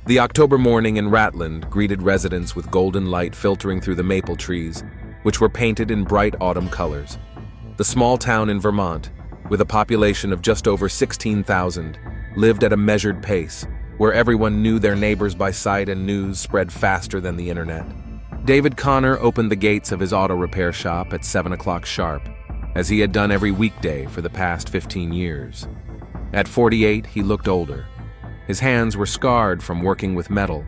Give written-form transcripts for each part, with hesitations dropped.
The October morning in Ratland greeted residents with golden light filtering through the maple trees, which were painted in bright autumn colors. The small town in Vermont, with a population of just over 16,000, lived at a measured pace, where everyone knew their neighbors by sight and news spread faster than the internet. David Connor opened the gates of his auto repair shop at 7 o'clock sharp, as he had done every weekday for the past 15 years. At 48, he looked older. His hands were scarred from working with metal.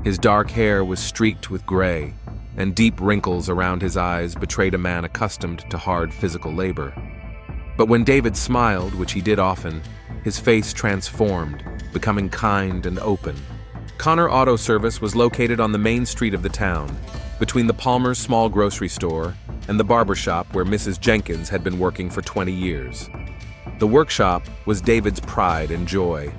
His dark hair was streaked with gray, and deep wrinkles around his eyes betrayed a man accustomed to hard physical labor. But when David smiled, which he did often, his face transformed, becoming kind and open. Connor Auto Service was located on the main street of the town, between the Palmer's small grocery store and the barber shop where Mrs. Jenkins had been working for 20 years. The workshop was David's pride and joy.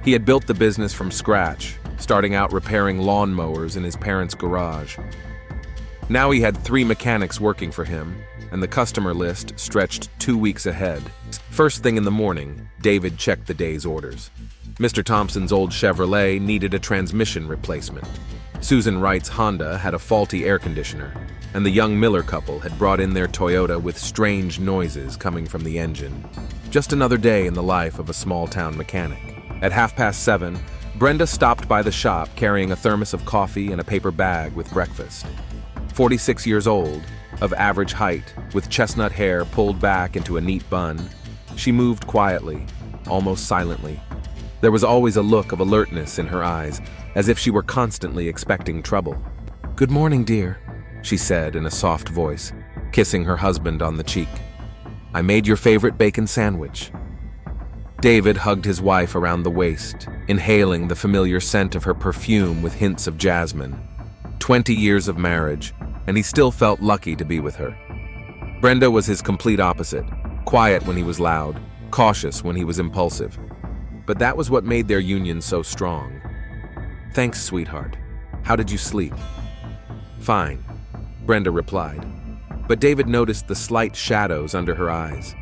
He had built the business from scratch, starting out repairing lawnmowers in his parents' garage. Now he had 3 mechanics working for him, and the customer list stretched 2 weeks ahead. First thing in the morning, David checked the day's orders. Mr. Thompson's old Chevrolet needed a transmission replacement. Susan Wright's Honda had a faulty air conditioner, and the young Miller couple had brought in their Toyota with strange noises coming from the engine. Just another day in the life of a small-town mechanic. At 7:30, Brenda stopped by the shop carrying a thermos of coffee and a paper bag with breakfast. 46 years old, of average height, with chestnut hair pulled back into a neat bun, she moved quietly, almost silently. There was always a look of alertness in her eyes, as if she were constantly expecting trouble. "Good morning, dear," she said in a soft voice, kissing her husband on the cheek. "I made your favorite bacon sandwich." David hugged his wife around the waist, inhaling the familiar scent of her perfume with hints of jasmine. 20 years of marriage, and he still felt lucky to be with her. Brenda was his complete opposite, quiet when he was loud, cautious when he was impulsive. But that was what made their union so strong. "Thanks, sweetheart. How did you sleep?" "Fine," Brenda replied. But David noticed the slight shadows under her eyes.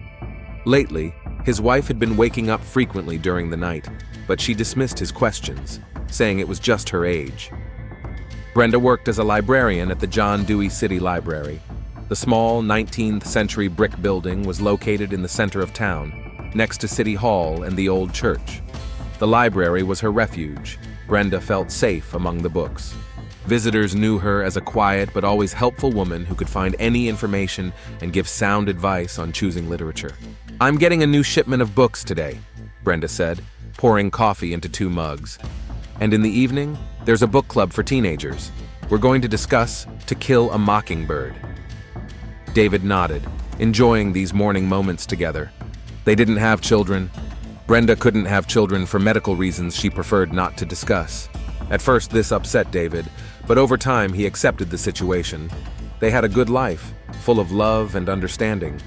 Lately, his wife had been waking up frequently during the night, but she dismissed his questions, saying it was just her age. Brenda worked as a librarian at the John Dewey City Library. The small 19th century brick building was located in the center of town, next to City Hall and the old church. The library was her refuge. Brenda felt safe among the books. Visitors knew her as a quiet but always helpful woman who could find any information and give sound advice on choosing literature. "I'm getting a new shipment of books today," Brenda said, pouring coffee into 2 mugs. "And in the evening, there's a book club for teenagers. We're going to discuss To Kill a Mockingbird." David nodded, enjoying these morning moments together. They didn't have children. Brenda couldn't have children for medical reasons she preferred not to discuss. At first, this upset David, but over time he accepted the situation. They had a good life, full of love and understanding.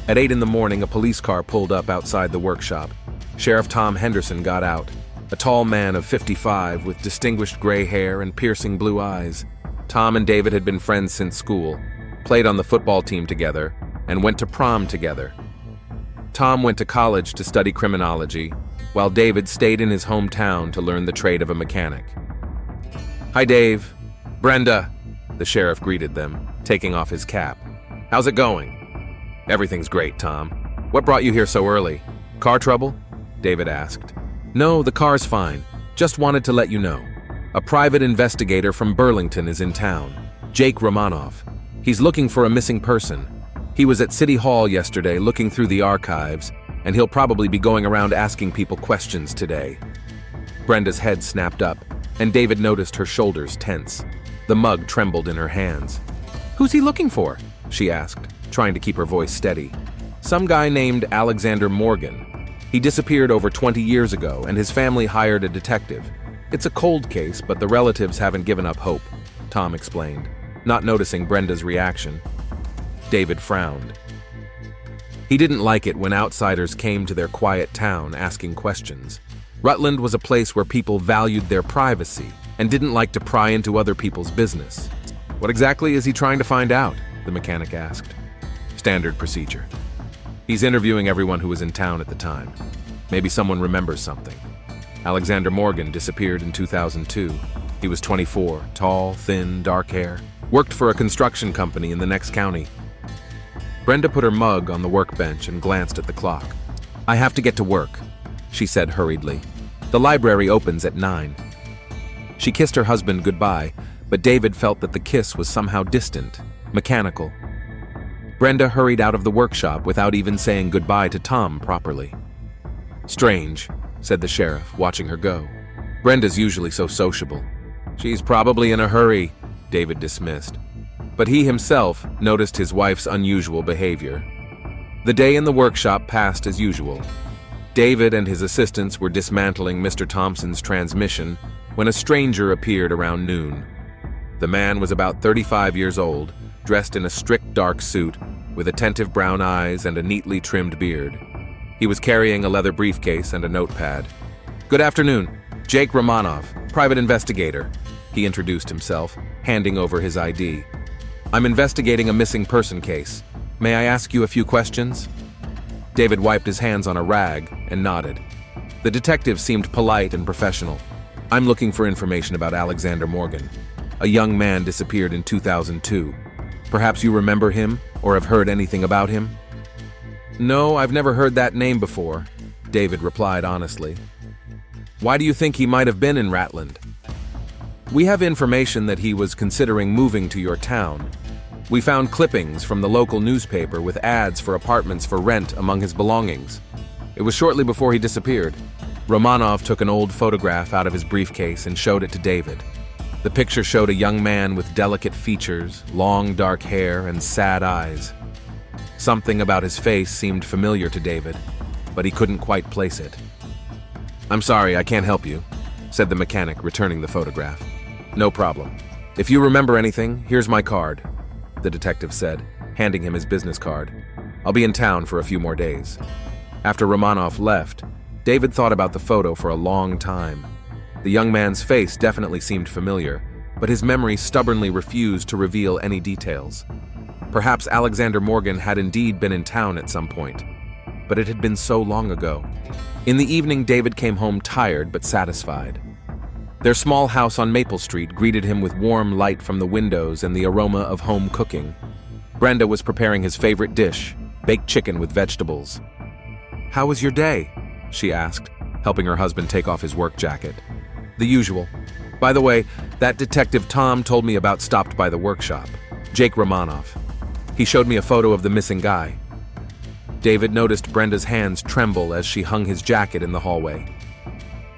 At 8 in the morning, a police car pulled up outside the workshop. Sheriff Tom Henderson got out, a tall man of 55 with distinguished gray hair and piercing blue eyes. Tom and David had been friends since school, played on the football team together, and went to prom together. Tom went to college to study criminology, while David stayed in his hometown to learn the trade of a mechanic. "Hi, Dave." "Brenda," the sheriff greeted them, taking off his cap. "How's it going?" "Everything's great, Tom. What brought you here so early? Car trouble?" David asked. "No, the car's fine. Just wanted to let you know. A private investigator from Burlington is in town, Jake Romanoff. He's looking for a missing person. He was at City Hall yesterday looking through the archives, and he'll probably be going around asking people questions today." Brenda's head snapped up, and David noticed her shoulders tense. The mug trembled in her hands. "Who's he looking for?" she asked, trying to keep her voice steady. "Some guy named Alexander Morgan. He disappeared over 20 years ago, and his family hired a detective. It's a cold case, but the relatives haven't given up hope," Tom explained, not noticing Brenda's reaction. David frowned. He didn't like it when outsiders came to their quiet town asking questions. Rutland was a place where people valued their privacy and didn't like to pry into other people's business. "What exactly is he trying to find out?" the mechanic asked. "Standard procedure. He's interviewing everyone who was in town at the time. Maybe someone remembers something." Alexander Morgan disappeared in 2002. He was 24, tall, thin, dark hair, worked for a construction company in the next county. Brenda put her mug on the workbench and glanced at the clock. "I have to get to work," she said hurriedly. "The library opens at 9. She kissed her husband goodbye, but David felt that the kiss was somehow distant, mechanical. Brenda hurried out of the workshop without even saying goodbye to Tom properly. "Strange," said the sheriff, watching her go. "Brenda's usually so sociable." "She's probably in a hurry," David dismissed. But he himself noticed his wife's unusual behavior. The day in the workshop passed as usual. David and his assistants were dismantling Mr. Thompson's transmission when a stranger appeared around noon. The man was about 35 years old, dressed in a strict dark suit, with attentive brown eyes and a neatly trimmed beard. He was carrying a leather briefcase and a notepad. "Good afternoon, Jake Romanov, private investigator," he introduced himself, handing over his ID. "I'm investigating a missing person case. May I ask you a few questions?" David wiped his hands on a rag and nodded. The detective seemed polite and professional. "I'm looking for information about Alexander Morgan. A young man disappeared in 2002. Perhaps you remember him or have heard anything about him?" "No, I've never heard that name before," David replied honestly. "Why do you think he might have been in Ratland?" "We have information that he was considering moving to your town. We found clippings from the local newspaper with ads for apartments for rent among his belongings. It was shortly before he disappeared." Romanov took an old photograph out of his briefcase and showed it to David. The picture showed a young man with delicate features, long dark hair, and sad eyes. Something about his face seemed familiar to David, but he couldn't quite place it. "I'm sorry, I can't help you," said the mechanic, returning the photograph. "No problem. If you remember anything, here's my card," the detective said, handing him his business card. "I'll be in town for a few more days." After Romanov left, David thought about the photo for a long time. The young man's face definitely seemed familiar, but his memory stubbornly refused to reveal any details. Perhaps Alexander Morgan had indeed been in town at some point, but it had been so long ago. In the evening, David came home tired but satisfied. Their small house on Maple Street greeted him with warm light from the windows and the aroma of home cooking. Brenda was preparing his favorite dish, baked chicken with vegetables. "How was your day?" she asked, helping her husband take off his work jacket. "The usual. By the way, that detective Tom told me about stopped by the workshop. Jake Romanov. He showed me a photo of the missing guy." David noticed Brenda's hands tremble as she hung his jacket in the hallway.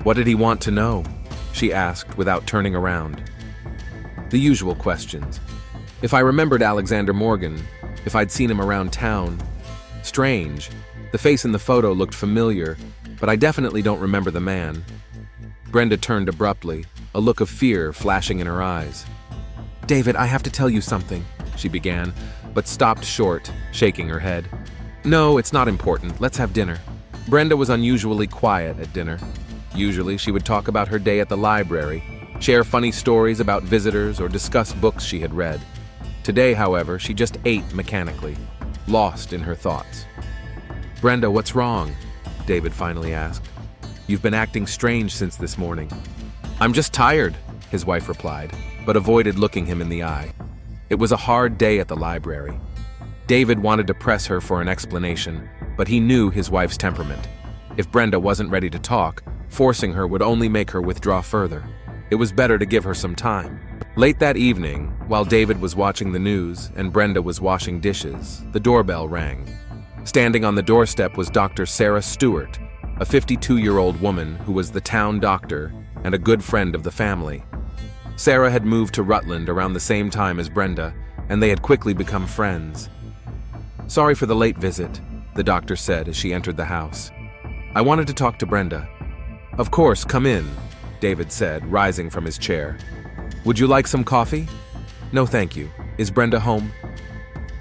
"What did he want to know?" she asked without turning around. "The usual questions. If I remembered Alexander Morgan, if I'd seen him around town. Strange. The face in the photo looked familiar, but I definitely don't remember the man." Brenda turned abruptly, a look of fear flashing in her eyes. "David, I have to tell you something," she began, but stopped short, shaking her head. "No, it's not important. Let's have dinner." Brenda was unusually quiet at dinner. Usually she would talk about her day at the library, share funny stories about visitors, or discuss books she had read. Today, however, she just ate mechanically, lost in her thoughts. "Brenda, what's wrong?" David finally asked. "You've been acting strange since this morning." "I'm just tired," his wife replied, but avoided looking him in the eye. It was a hard day at the library. David wanted to press her for an explanation, but he knew his wife's temperament. If Brenda wasn't ready to talk, forcing her would only make her withdraw further. It was better to give her some time. Late that evening, while David was watching the news and Brenda was washing dishes, the doorbell rang. Standing on the doorstep was Dr. Sarah Stewart, a 52-year-old woman who was the town doctor and a good friend of the family. Sarah had moved to Rutland around the same time as Brenda, and they had quickly become friends. "Sorry for the late visit," the doctor said as she entered the house. "I wanted to talk to Brenda." "Of course, come in," David said, rising from his chair. "Would you like some coffee?" "No, thank you. Is Brenda home?"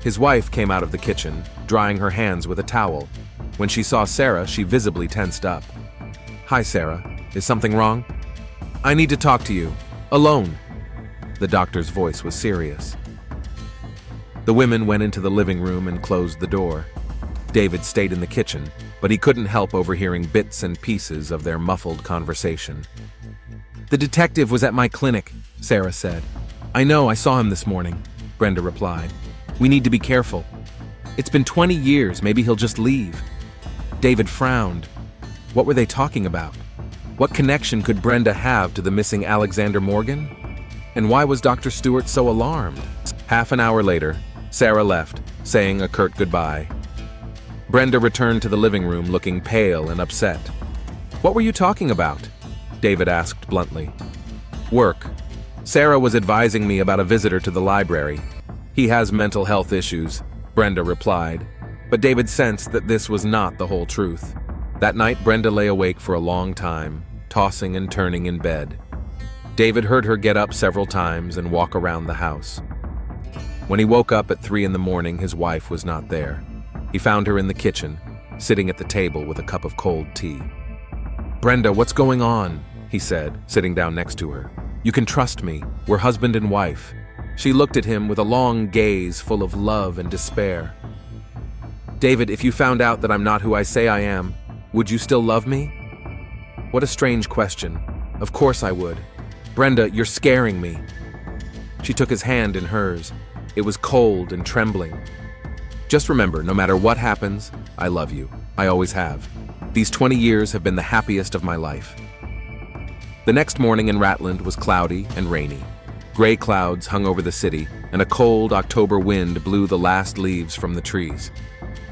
His wife came out of the kitchen, drying her hands with a towel. When she saw Sarah, she visibly tensed up. "Hi, Sarah. Is something wrong?" "I need to talk to you. Alone." The doctor's voice was serious. The women went into the living room and closed the door. David stayed in the kitchen, but he couldn't help overhearing bits and pieces of their muffled conversation. "The detective was at my clinic," Sarah said. "I know, I saw him this morning," Brenda replied. "We need to be careful. It's been 20 years, maybe he'll just leave." David frowned. What were they talking about? What connection could Brenda have to the missing Alexander Morgan? And why was Dr. Stewart so alarmed? Half an hour later, Sarah left, saying a curt goodbye. Brenda returned to the living room looking pale and upset. "What were you talking about?" David asked bluntly. "Work. Sarah was advising me about a visitor to the library. He has mental health issues," Brenda replied, but David sensed that this was not the whole truth. That night, Brenda lay awake for a long time, tossing and turning in bed. David heard her get up several times and walk around the house. When he woke up at 3 in the morning, his wife was not there. He found her in the kitchen, sitting at the table with a cup of cold tea. "Brenda, what's going on?" he said, sitting down next to her. "You can trust me. We're husband and wife." She looked at him with a long gaze full of love and despair. "David, if you found out that I'm not who I say I am, would you still love me?" "What a strange question. Of course I would. Brenda, you're scaring me." She took his hand in hers. It was cold and trembling. "Just remember, no matter what happens, I love you. I always have. These 20 years have been the happiest of my life." The next morning in Ratland was cloudy and rainy. Gray clouds hung over the city, and a cold October wind blew the last leaves from the trees.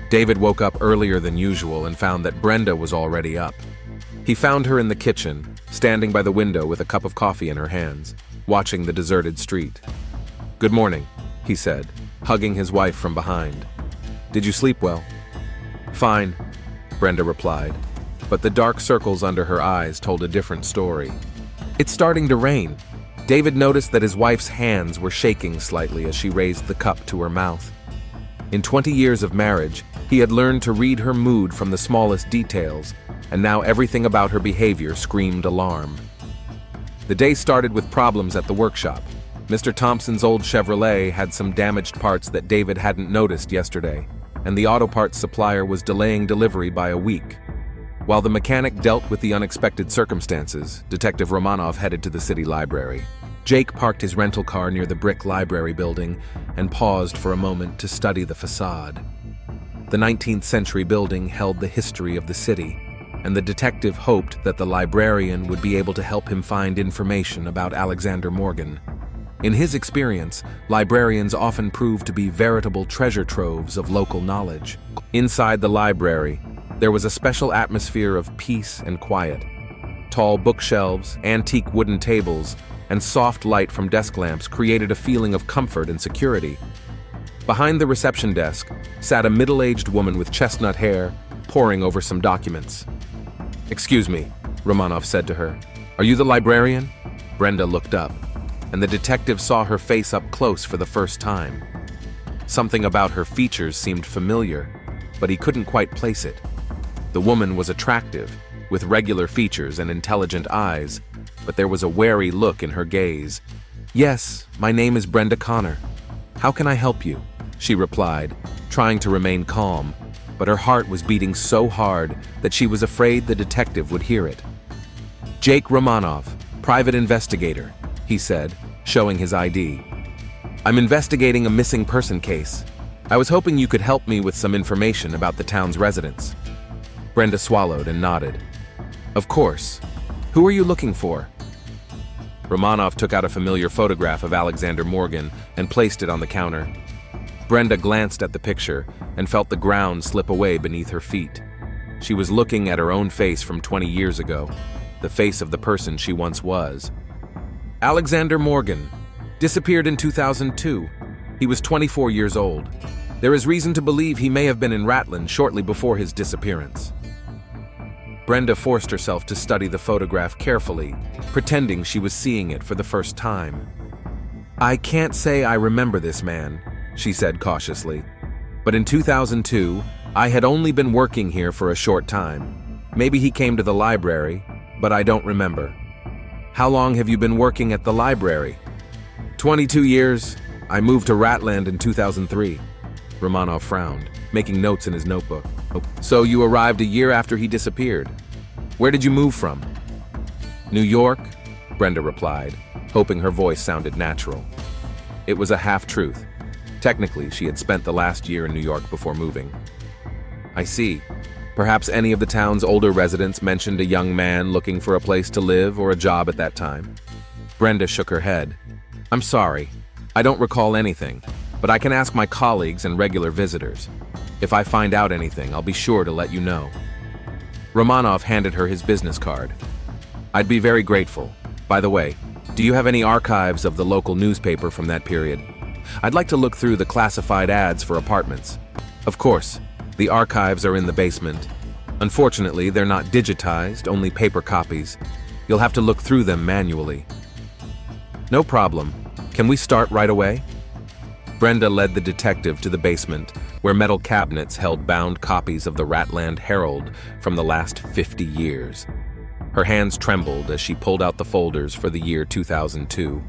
David woke up earlier than usual and found that Brenda was already up. He found her in the kitchen, standing by the window with a cup of coffee in her hands, watching the deserted street. "Good morning," he said, hugging his wife from behind. "Did you sleep well?" "Fine," Brenda replied, but the dark circles under her eyes told a different story. "It's starting to rain." David noticed that his wife's hands were shaking slightly as she raised the cup to her mouth. In 20 years of marriage, he had learned to read her mood from the smallest details, and now everything about her behavior screamed alarm. The day started with problems at the workshop. Mr. Thompson's old Chevrolet had some damaged parts that David hadn't noticed yesterday, and the auto parts supplier was delaying delivery by a week. While the mechanic dealt with the unexpected circumstances, Detective Romanov headed to the city library. Jake parked his rental car near the brick library building and paused for a moment to study the facade. The 19th century building held the history of the city, and the detective hoped that the librarian would be able to help him find information about Alexander Morgan. In his experience, librarians often prove to be veritable treasure troves of local knowledge. Inside the library, there was a special atmosphere of peace and quiet. Tall bookshelves, antique wooden tables, and soft light from desk lamps created a feeling of comfort and security. Behind the reception desk sat a middle-aged woman with chestnut hair, poring over some documents. "Excuse me," Romanov said to her. "Are you the librarian?" Brenda looked up, and the detective saw her face up close for the first time. Something about her features seemed familiar, but he couldn't quite place it. The woman was attractive, with regular features and intelligent eyes, but there was a wary look in her gaze. "Yes, my name is Brenda Connor. How can I help you?" she replied, trying to remain calm, but her heart was beating so hard that she was afraid the detective would hear it. "Jake Romanov, private investigator," he said, showing his ID. "I'm investigating a missing person case. I was hoping you could help me with some information about the town's residents." Brenda swallowed and nodded. "Of course. Who are you looking for?" Romanov took out a familiar photograph of Alexander Morgan and placed it on the counter. Brenda glanced at the picture and felt the ground slip away beneath her feet. She was looking at her own face from 20 years ago, the face of the person she once was. Alexander Morgan disappeared in 2002. He was 24 years old. There is reason to believe he may have been in Ratland shortly before his disappearance. Brenda forced herself to study the photograph carefully, pretending she was seeing it for the first time. "I can't say I remember this man," she said cautiously. "But in 2002, I had only been working here for a short time. Maybe he came to the library, but I don't remember." "How long have you been working at the library?" 22 years. I moved to Ratland in 2003. Romanov frowned, making notes in his notebook. So you arrived a year after he disappeared. Where did you move from? New York, Brenda replied, hoping her voice sounded natural. It was a half-truth. Technically, she had spent the last year in New York before moving. I see. Perhaps any of the town's older residents mentioned a young man looking for a place to live or a job at that time. Brenda shook her head. I'm sorry. I don't recall anything, but I can ask my colleagues and regular visitors. If I find out anything, I'll be sure to let you know. Romanov handed her his business card. I'd be very grateful. By the way, do you have any archives of the local newspaper from that period? I'd like to look through the classified ads for apartments. Of course, the archives are in the basement. Unfortunately, they're not digitized, only paper copies. You'll have to look through them manually. No problem. Can we start right away? Brenda led the detective to the basement, where metal cabinets held bound copies of the Ratland Herald from the last 50 years. Her hands trembled as she pulled out the folders for the year 2002.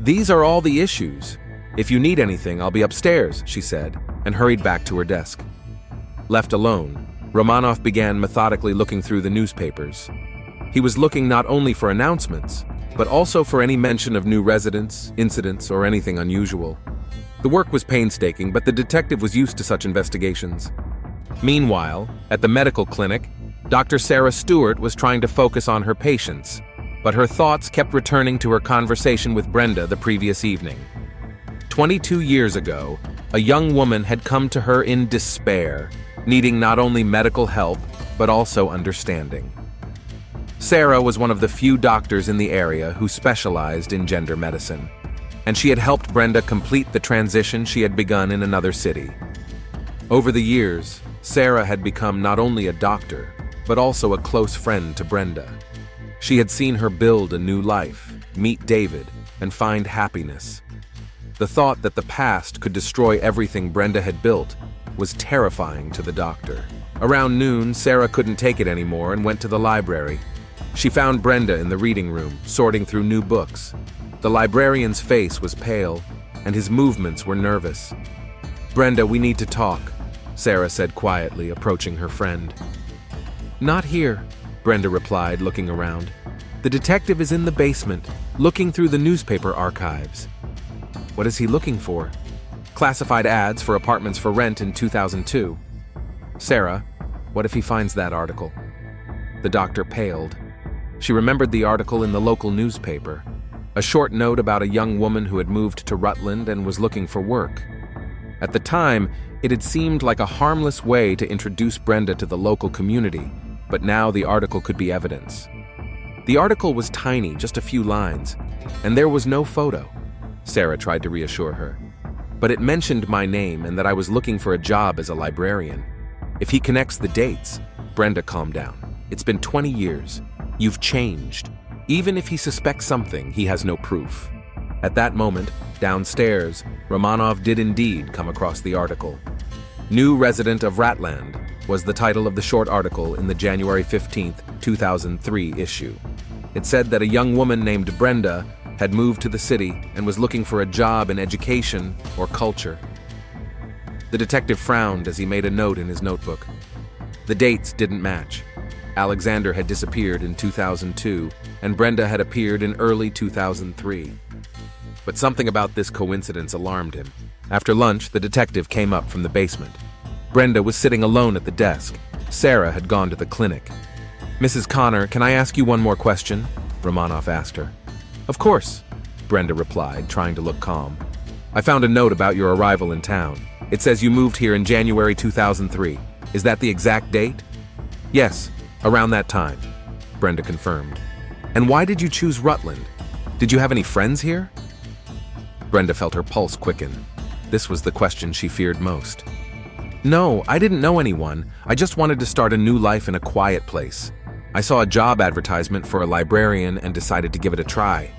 These are all the issues. If you need anything, I'll be upstairs, she said, and hurried back to her desk. Left alone, Romanov began methodically looking through the newspapers. He was looking not only for announcements, but also for any mention of new residents, incidents, or anything unusual. The work was painstaking, but the detective was used to such investigations. Meanwhile, at the medical clinic, Dr. Sarah Stewart was trying to focus on her patients, but her thoughts kept returning to her conversation with Brenda the previous evening. 22 years ago, a young woman had come to her in despair, needing not only medical help, but also understanding. Sarah was one of the few doctors in the area who specialized in gender medicine, and she had helped Brenda complete the transition she had begun in another city. Over the years, Sarah had become not only a doctor, but also a close friend to Brenda. She had seen her build a new life, meet David, and find happiness. The thought that the past could destroy everything Brenda had built was terrifying to the doctor. Around noon, Sarah couldn't take it anymore and went to the library. She found Brenda in the reading room, sorting through new books. The librarian's face was pale, and his movements were nervous. "Brenda, we need to talk," Sarah said quietly, approaching her friend. "Not here," Brenda replied, looking around. "The detective is in the basement, looking through the newspaper archives." "What is he looking for?" "Classified ads for apartments for rent in 2002. "Sarah, what if he finds that article?" The doctor paled. She remembered the article in the local newspaper, a short note about a young woman who had moved to Rutland and was looking for work. At the time, it had seemed like a harmless way to introduce Brenda to the local community, but now the article could be evidence. The article was tiny, just a few lines, and there was no photo. Sarah tried to reassure her. But it mentioned my name and that I was looking for a job as a librarian. If he connects the dates, Brenda calmed down. It's been 20 years. You've changed. Even if he suspects something, he has no proof. At that moment, downstairs, Romanov did indeed come across the article. New Resident of Ratland was the title of the short article in the January 15th, 2003 issue. It said that a young woman named Brenda had moved to the city and was looking for a job in education or culture. The detective frowned as he made a note in his notebook. The dates didn't match. Alexander had disappeared in 2002, and Brenda had appeared in early 2003. But something about this coincidence alarmed him. After lunch, the detective came up from the basement. Brenda was sitting alone at the desk. Sarah had gone to the clinic. "Mrs. Connor, can I ask you one more question?" Romanov asked her. "Of course," Brenda replied, trying to look calm. "I found a note about your arrival in town. It says you moved here in January 2003. Is that the exact date?" "Yes, around that time," Brenda confirmed. "And why did you choose Rutland? Did you have any friends here?" Brenda felt her pulse quicken. This was the question she feared most. "No, I didn't know anyone. I just wanted to start a new life in a quiet place. I saw a job advertisement for a librarian and decided to give it a try."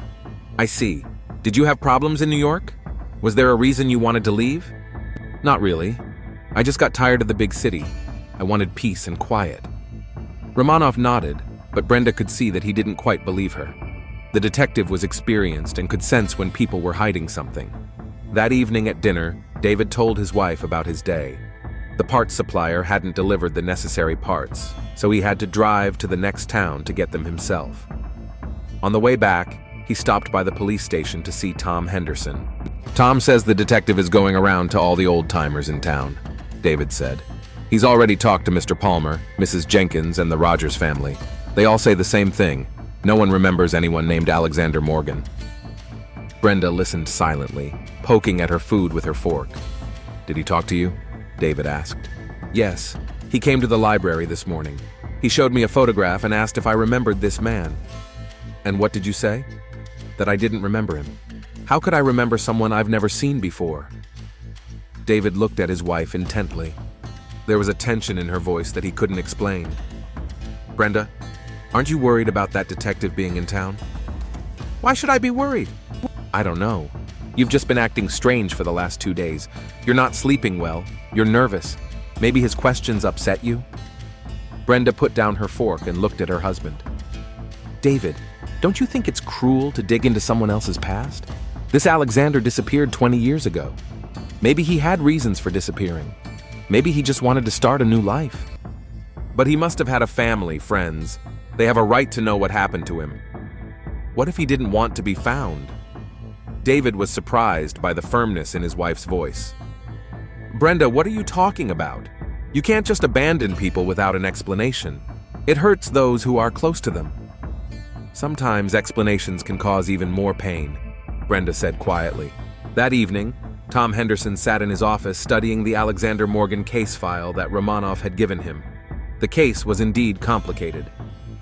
"I see. Did you have problems in New York? Was there a reason you wanted to leave?" "Not really. I just got tired of the big city. I wanted peace and quiet." Romanov nodded, but Brenda could see that he didn't quite believe her. The detective was experienced and could sense when people were hiding something. That evening at dinner, David told his wife about his day. The parts supplier hadn't delivered the necessary parts, so he had to drive to the next town to get them himself. On the way back, he stopped by the police station to see Tom Henderson. "Tom says the detective is going around to all the old-timers in town," David said. "He's already talked to Mr. Palmer, Mrs. Jenkins, and the Rogers family. They all say the same thing. No one remembers anyone named Alexander Morgan." Brenda listened silently, poking at her food with her fork. "Did he talk to you?" David asked. "Yes. He came to the library this morning. He showed me a photograph and asked if I remembered this man." "And what did you say?" "That I didn't remember him. How could I remember someone I've never seen before?" David looked at his wife intently. There was a tension in her voice that he couldn't explain. "Brenda, aren't you worried about that detective being in town?" "Why should I be worried?" "I don't know. You've just been acting strange for the last 2 days. You're not sleeping well. You're nervous. Maybe his questions upset you?" Brenda put down her fork and looked at her husband. "David, don't you think it's cruel to dig into someone else's past? This Alexander disappeared 20 years ago. Maybe he had reasons for disappearing. Maybe he just wanted to start a new life. But he must have had a family, friends. They have a right to know what happened to him. What if he didn't want to be found?" David was surprised by the firmness in his wife's voice. "Brenda, what are you talking about? You can't just abandon people without an explanation. It hurts those who are close to them." "Sometimes explanations can cause even more pain," Brenda said quietly. That evening, Tom Henderson sat in his office studying the Alexander Morgan case file that Romanov had given him. The case was indeed complicated.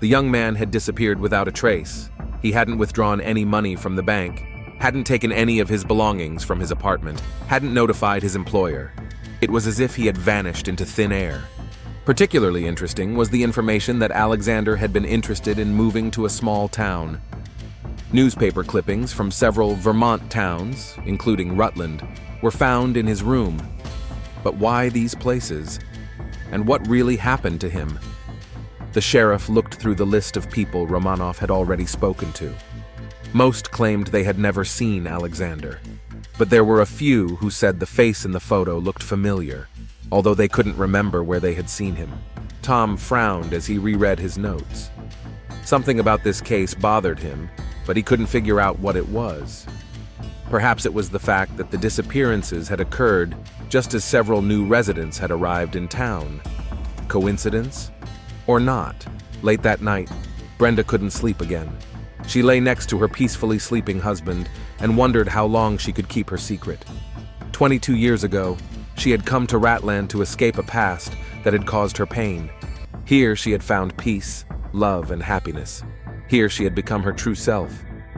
The young man had disappeared without a trace. He hadn't withdrawn any money from the bank, hadn't taken any of his belongings from his apartment, hadn't notified his employer. It was as if he had vanished into thin air. Particularly interesting was the information that Alexander had been interested in moving to a small town. Newspaper clippings from several Vermont towns, including Rutland, were found in his room. But why these places? And what really happened to him? The sheriff looked through the list of people Romanov had already spoken to. Most claimed they had never seen Alexander, but there were a few who said the face in the photo looked familiar, although they couldn't remember where they had seen him. Tom frowned as he reread his notes. Something about this case bothered him, but he couldn't figure out what it was. Perhaps it was the fact that the disappearances had occurred just as several new residents had arrived in town. Coincidence? Or not? Late that night, Brenda couldn't sleep again. She lay next to her peacefully sleeping husband and wondered how long she could keep her secret. 22 years ago, she had come to Ratland to escape a past that had caused her pain. Here she had found peace, love, and happiness. Here she had become her true self.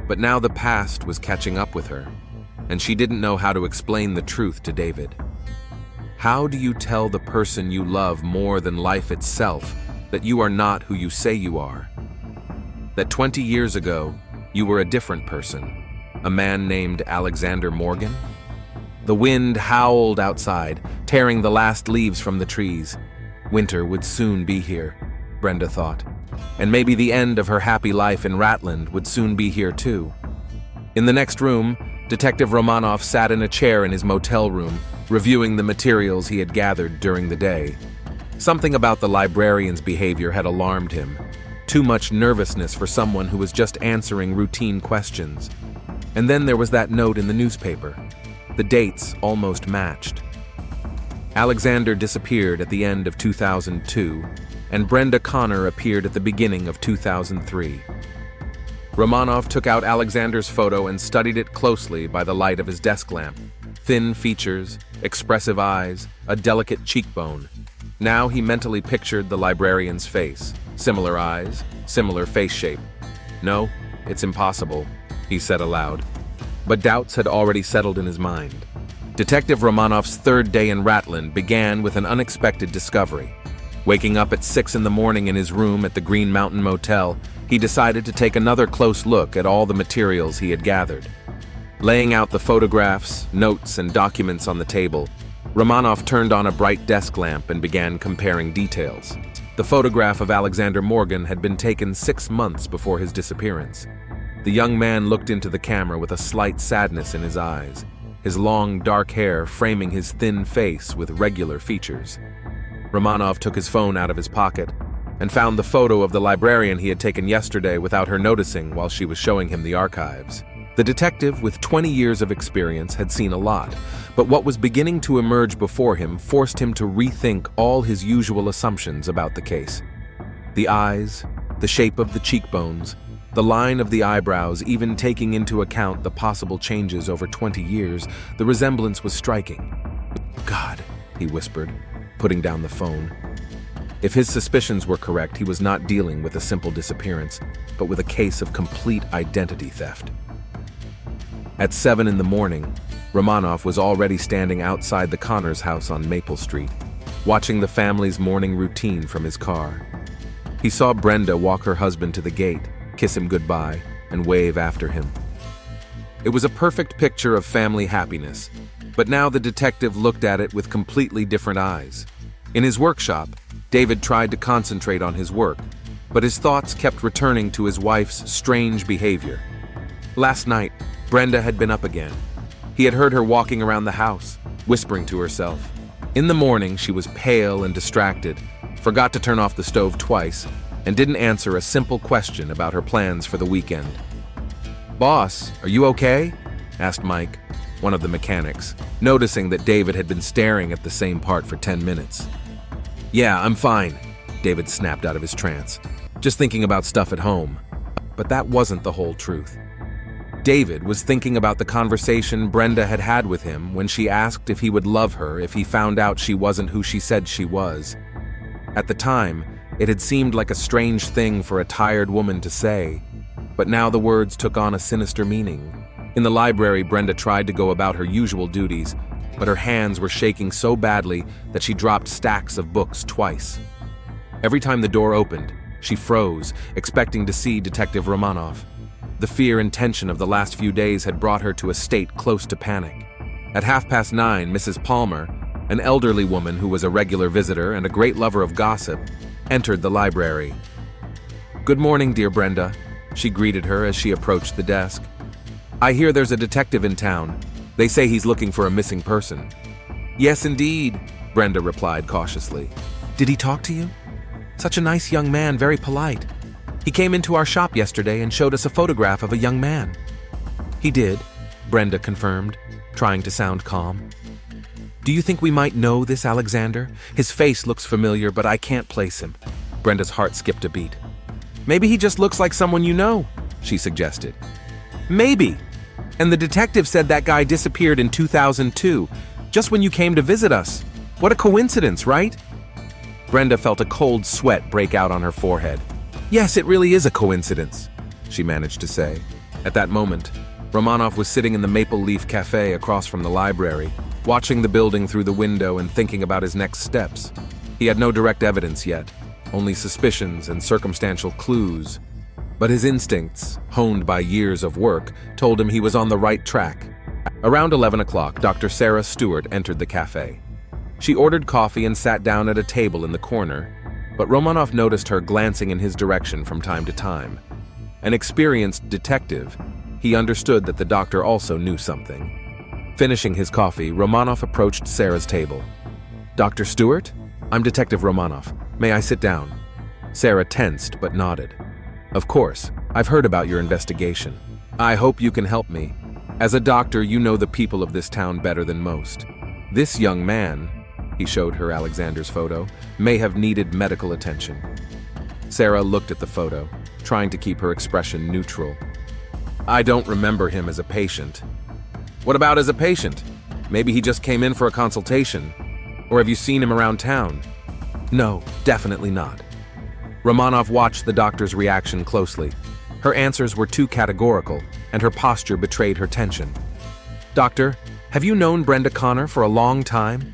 But now the past was catching up with her, and she didn't know how to explain the truth to David. How do you tell the person you love more than life itself that you are not who you say you are? That 20 years ago, you were a different person, a man named Alexander Morgan? The wind howled outside, tearing the last leaves from the trees. Winter would soon be here, Brenda thought, and maybe the end of her happy life in Ratland would soon be here too. In the next room, Detective Romanov sat in a chair in his motel room, reviewing the materials he had gathered during the day. Something about the librarian's behavior had alarmed him. Too much nervousness for someone who was just answering routine questions. And then there was that note in the newspaper. The dates almost matched. Alexander disappeared at the end of 2002, and Brenda Connor appeared at the beginning of 2003. Romanov took out Alexander's photo and studied it closely by the light of his desk lamp. Thin features, expressive eyes, a delicate cheekbone. Now he mentally pictured the librarian's face. Similar eyes, similar face shape. "No, it's impossible," he said aloud. But doubts had already settled in his mind. Detective Romanov's third day in Ratland began with an unexpected discovery. Waking up at 6 in the morning in his room at the Green Mountain Motel, he decided to take another close look at all the materials he had gathered. Laying out the photographs, notes, and documents on the table, Romanov turned on a bright desk lamp and began comparing details. The photograph of Alexander Morgan had been taken 6 months before his disappearance. The young man looked into the camera with a slight sadness in his eyes. his long, dark hair framing his thin face with regular features. Romanov took his phone out of his pocket and found the photo of the librarian he had taken yesterday without her noticing while she was showing him the archives. The detective, with 20 years of experience, had seen a lot, but what was beginning to emerge before him forced him to rethink all his usual assumptions about the case. The eyes, the shape of the cheekbones, the line of the eyebrows, even taking into account the possible changes over 20 years, the resemblance was striking. "God," he whispered, putting down the phone. If his suspicions were correct, he was not dealing with a simple disappearance, but with a case of complete identity theft. At 7 in the morning, Romanov was already standing outside the Connors house on Maple Street, watching the family's morning routine from his car. He saw Brenda walk her husband to the gate, kiss him goodbye, and wave after him. It was a perfect picture of family happiness, but now the detective looked at it with completely different eyes. In his workshop, David tried to concentrate on his work, but his thoughts kept returning to his wife's strange behavior. Last night, Brenda had been up again. He had heard her walking around the house, whispering to herself. In the morning, she was pale and distracted, forgot to turn off the stove twice, and didn't answer a simple question about her plans for the weekend. "Boss, are you okay?" asked Mike, one of the mechanics, noticing that David had been staring at the same part for 10 minutes. "Yeah, I'm fine," David snapped out of his trance. "Just thinking about stuff at home." But that wasn't the whole truth. David was thinking about the conversation Brenda had had with him when she asked if he would love her if he found out she wasn't who she said she was. At the time, it had seemed like a strange thing for a tired woman to say, but now the words took on a sinister meaning. In the library, Brenda tried to go about her usual duties, but her hands were shaking so badly that she dropped stacks of books twice. Every time the door opened, she froze, expecting to see Detective Romanov. The fear and tension of the last few days had brought her to a state close to panic. At 9:30, Mrs. Palmer, an elderly woman who was a regular visitor and a great lover of gossip, entered the library. "Good morning, dear Brenda," she greeted her as she approached the desk. "I hear there's a detective in town. They say he's looking for a missing person." "Yes, indeed," Brenda replied cautiously. "Did he talk to you?" "Such a nice young man, very polite. He came into our shop yesterday and showed us a photograph of a young man." "He did," Brenda confirmed, trying to sound calm. "Do you think we might know this Alexander? His face looks familiar, but I can't place him." Brenda's heart skipped a beat. "Maybe he just looks like someone you know," she suggested. "Maybe. And the detective said that guy disappeared in 2002, just when you came to visit us. What a coincidence, right?" Brenda felt a cold sweat break out on her forehead. "Yes, it really is a coincidence," she managed to say. At that moment, Romanov was sitting in the Maple Leaf Cafe across from the library, watching the building through the window and thinking about his next steps. He had no direct evidence yet, only suspicions and circumstantial clues. But his instincts, honed by years of work, told him he was on the right track. Around 11 o'clock, Dr. Sarah Stewart entered the cafe. She ordered coffee and sat down at a table in the corner, but Romanov noticed her glancing in his direction from time to time. An experienced detective, he understood that the doctor also knew something. Finishing his coffee, Romanov approached Sarah's table. "Dr. Stewart? I'm Detective Romanov. May I sit down?" Sarah tensed but nodded. "Of course. I've heard about your investigation. I hope you can help me. As a doctor, you know the people of this town better than most. This young man," he showed her Alexander's photo, "may have needed medical attention." Sarah looked at the photo, trying to keep her expression neutral. "I don't remember him as a patient." "What about as a patient? Maybe he just came in for a consultation. Or have you seen him around town?" "No, definitely not." Romanov watched the doctor's reaction closely. Her answers were too categorical, and her posture betrayed her tension. "Doctor, have you known Brenda Connor for a long time?"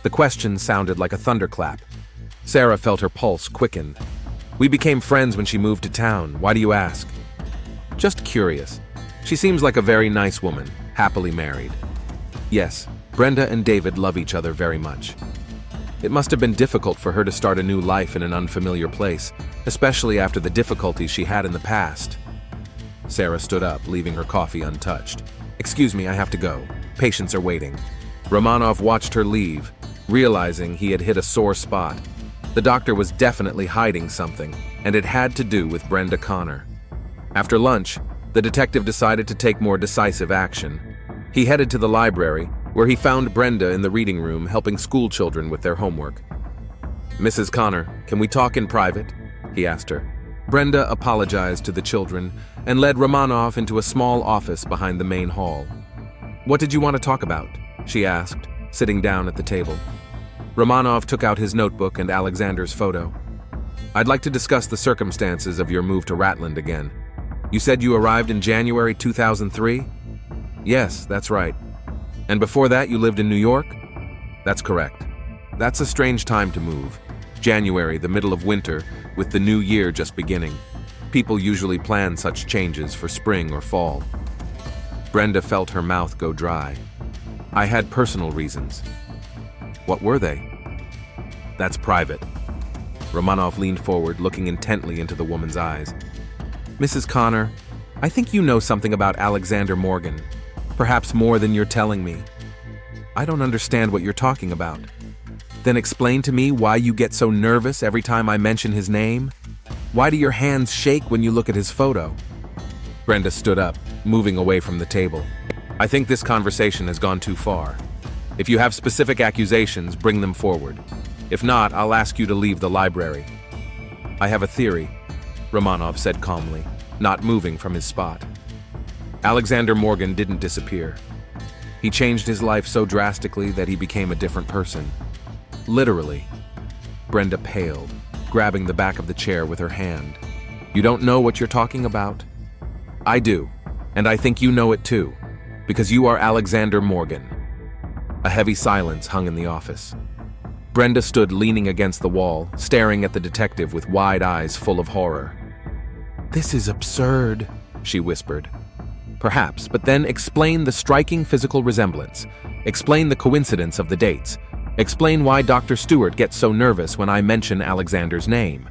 The question sounded like a thunderclap. Sarah felt her pulse quicken. "We became friends when she moved to town. Why do you ask?" "Just curious. She seems like a very nice woman, happily married." "Yes, Brenda and David love each other very much." It must have been difficult for her to start a new life in an unfamiliar place, especially after the difficulties she had in the past. Sarah stood up, leaving her coffee untouched. "Excuse me, I have to go. Patients are waiting." Romanov watched her leave, realizing he had hit a sore spot. The doctor was definitely hiding something, and it had to do with Brenda Connor. After lunch, the detective decided to take more decisive action. He headed to the library, where he found Brenda in the reading room helping school children with their homework. "Mrs. Connor, can we talk in private?" he asked her. Brenda apologized to the children and led Romanov into a small office behind the main hall. "What did you want to talk about?" she asked, sitting down at the table. Romanov took out his notebook and Alexander's photo. "I'd like to discuss the circumstances of your move to Ratland again. You said you arrived in January 2003? "Yes, that's right. And before that you lived in New York?" "That's correct. That's a strange time to move. January, the middle of winter, with the new year just beginning. People usually plan such changes for spring or fall." Brenda felt her mouth go dry. "I had personal reasons." "What were they?" "That's private." Romanov leaned forward, looking intently into the woman's eyes. "Mrs. Connor, I think you know something about Alexander Morgan. Perhaps more than you're telling me." "I don't understand what you're talking about." "Then explain to me why you get so nervous every time I mention his name. Why do your hands shake when you look at his photo?" Brenda stood up, moving away from the table. "I think this conversation has gone too far. If you have specific accusations, bring them forward. If not, I'll ask you to leave the library." "I have a theory," Romanov said calmly, not moving from his spot. "Alexander Morgan didn't disappear. He changed his life so drastically that he became a different person. Literally." Brenda paled, grabbing the back of the chair with her hand. "You don't know what you're talking about?" "I do, and I think you know it too, because you are Alexander Morgan." A heavy silence hung in the office. Brenda stood leaning against the wall, staring at the detective with wide eyes full of horror. "This is absurd," she whispered. "Perhaps, but then explain the striking physical resemblance. Explain the coincidence of the dates. Explain why Dr. Stewart gets so nervous when I mention Alexander's name."